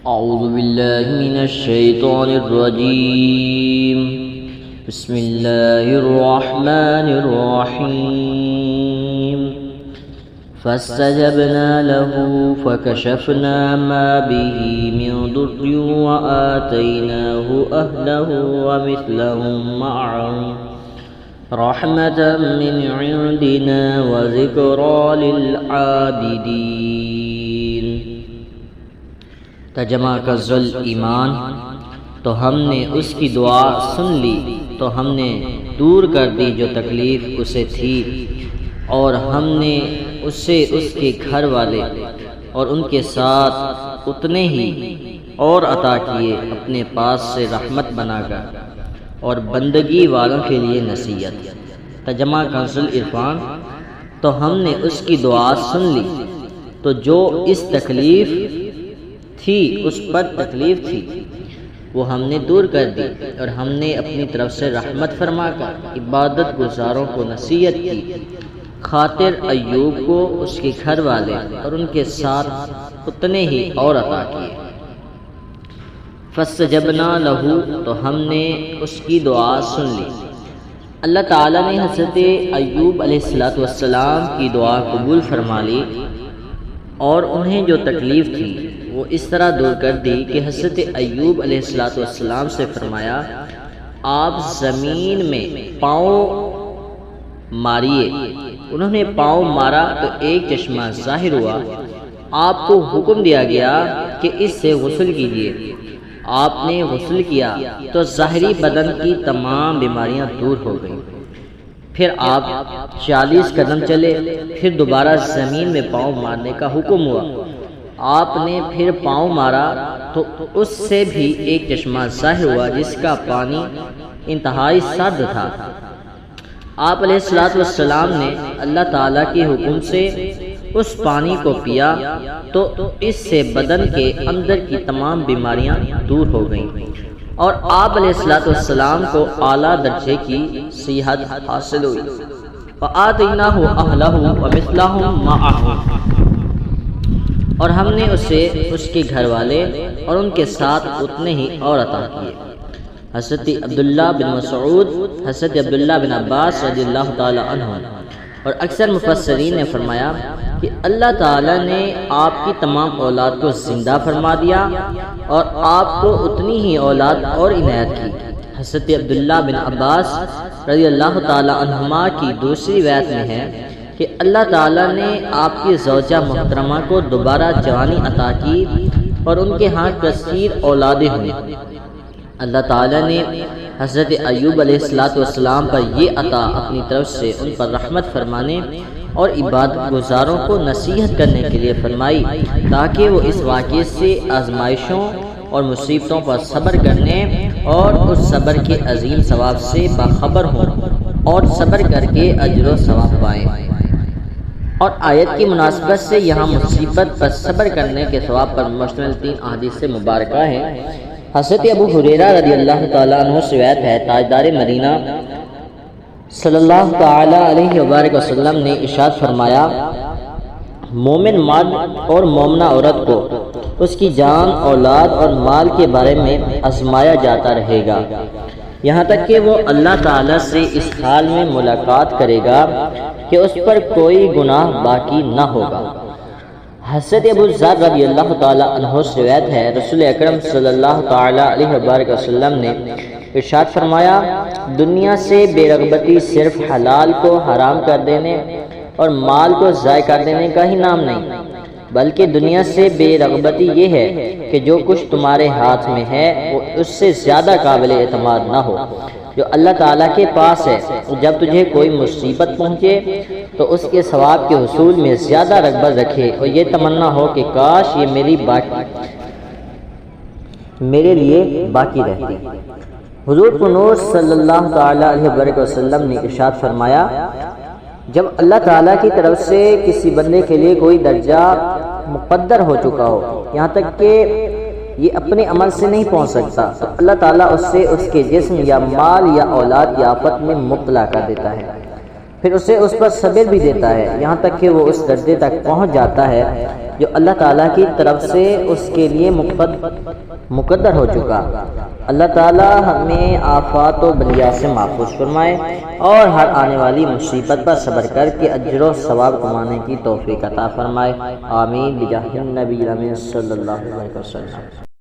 أعوذ بالله من الشيطان الرجيم. بسم الله الرحمن الرحيم. فاستجبنا له فكشفنا ما به من ضر وآتيناه أهله ومثلهم معهم رحمة من عندنا وذكرى للعابدين. ترجمہ کنزُ ایمان. تو ہم نے اس کی دعا سن لی تو ہم نے دور کر دی جو تکلیف اسے تھی، اور ہم نے اسے اس کے گھر والے اور ان کے ساتھ اتنے ہی اور عطا کیے اپنے پاس سے رحمت بنا کر اور بندگی والوں کے لیے نصیحت. ترجمہ کنزُ العرفان. تو ہم نے اس کی دعا سن لی تو جو اس تکلیف تھی، اس پر تکلیف تھی، وہ ہم نے دور کر دی، اور ہم نے اپنی طرف سے رحمت فرما کر عبادت گزاروں کو نصیحت کی. خاطر ایوب کو اس کے گھر والے اور ان کے ساتھ اتنے ہی اور عطا کیے. فاستجبنا لہو. تو ہم نے اس کی دعا سن لی. اللہ تعالیٰ نے حضرت ایوب علیہ السلام کی دعا قبول فرما لی، اور انہیں جو تکلیف تھی وہ اس طرح دور کر دی کہ حضرت ایوب علیہ السلام سے فرمایا، آپ زمین میں پاؤں ماریے. انہوں نے پاؤں مارا تو ایک چشمہ ظاہر ہوا. آپ کو حکم دیا گیا کہ اس سے غسل کیجیے. آپ نے غسل کیا تو ظاہری بدن کی تمام بیماریاں دور ہو گئیں. پھر آپ 40 قدم چلے. پھر دوبارہ زمین میں پاؤں مارنے کا حکم ہوا. آپ نے پھر پاؤں مارا تو اس سے بھی ایک چشمہ ظاہر ہوا جس کا پانی انتہائی سرد تھا. آپ علیہ السلام نے اللہ تعالیٰ کے حکم سے اس پانی کو پیا تو اس سے بدن کے اندر کی تمام بیماریاں دور ہو گئیں، اور آپ علیہ السلام کو اعلیٰ درجے کی صحت حاصل ہوئی. وَآتَيْنَاهُ أَهْلَهُ وَمِثْلَهُمْ مَعَهُمْ. اور ہم نے اسے اس کے گھر والے اور ان کے ساتھ اتنے ہی اور عطا کیے. حضرت عبداللہ بن مسعود، حضرت عبداللہ بن عباس رضی اللہ تعالی عنہ اور اکثر مفسرین نے فرمایا کہ اللہ تعالیٰ نے آپ کی تمام اولاد کو زندہ فرما دیا اور آپ کو اتنی ہی اولاد اور عنایت کی. حضرت عبداللہ بن عباس رضی اللہ تعالی عنہما کی دوسری روایت میں ہے کہ اللہ تعالیٰ نے آپ کی زوجہ محترمہ کو دوبارہ جوانی عطا کی اور ان کے ہاں کثیر اولادیں ہوئیں. اللہ تعالیٰ نے حضرت ایوب علیہ السلام پر یہ عطا اپنی طرف سے ان پر رحمت فرمانے اور عبادت گزاروں کو نصیحت کرنے کے لیے فرمائی، تاکہ وہ اس واقعے سے آزمائشوں اور مصیبتوں پر صبر کرنے اور اس صبر کے عظیم ثواب سے باخبر ہوں اور صبر کر کے اجر و ثواب پائیں. اور آیت کی مناسبت سے یہاں مصیبت پر صبر کرنے کے ثواب پر مشتمل 3 احادیث مبارکہ ہیں. حضرت ابو ہریرہ رضی اللہ تعالیٰ عنہ سے روایت ہے، تاجدار مدینہ صلی اللہ تعالی علیہ وآلہ وسلم نے ارشاد فرمایا، مومن مرد اور مومنہ عورت کو اس کی جان، اولاد اور مال کے بارے میں آزمایا جاتا رہے گا، یہاں تک کہ وہ اللہ تعالیٰ سے اس حال میں ملاقات کرے گا کہ اس پر کوئی گناہ باقی نہ ہوگا. حضرت ابو ذر رضی اللہ تعالی عنہ سے روایت ہے، رسول اکرم صلی اللہ تعالی علیہ وآلہ وسلم نے ارشاد فرمایا، دنیا سے بے رغبتی صرف حلال کو حرام کر دینے اور مال کو ضائع کر دینے کا ہی نام نہیں، بلکہ دنیا سے بے رغبتی یہ ہے کہ جو کچھ تمہارے ہاتھ میں ہے وہ اس سے زیادہ قابل اعتماد نہ ہو جو اللہ تعالیٰ کے پاس ہے. جب تجھے کوئی مصیبت پہنچے تو اس کے ثواب کے حصول میں زیادہ رغبت رکھے اور یہ تمنا ہو کہ کاش یہ میرے لیے باقی رہتی. حضور نور صلی اللہ تعالی علیہ وآلہ وسلم نے ارشاد فرمایا، جب اللہ تعالیٰ کی طرف سے کسی بندے کے لیے کوئی درجہ مقدر ہو چکا ہو، یہاں تک کہ یہ اپنے عمل سے نہیں پہنچ سکتا، تو اللہ تعالیٰ اس سے اس کے جسم یا مال یا اولاد کی آفت میں مبتلا کر دیتا ہے. پھر اسے اس پر صبر بھی دیتا ہے یہاں تک کہ وہ اس درجے تک پہنچ جاتا ہے جو اللہ تعالیٰ کی طرف سے اس کے لیے مقدر ہو چکا۔ اللہ تعالیٰ ہمیں آفات و بلیات سے محفوظ فرمائے اور ہر آنے والی مصیبت پر صبر کر کے اجر و ثواب کمانے کی توفیق عطا فرمائے۔ آمین بجاہ النبی الامین صلی اللہ علیہ وسلم۔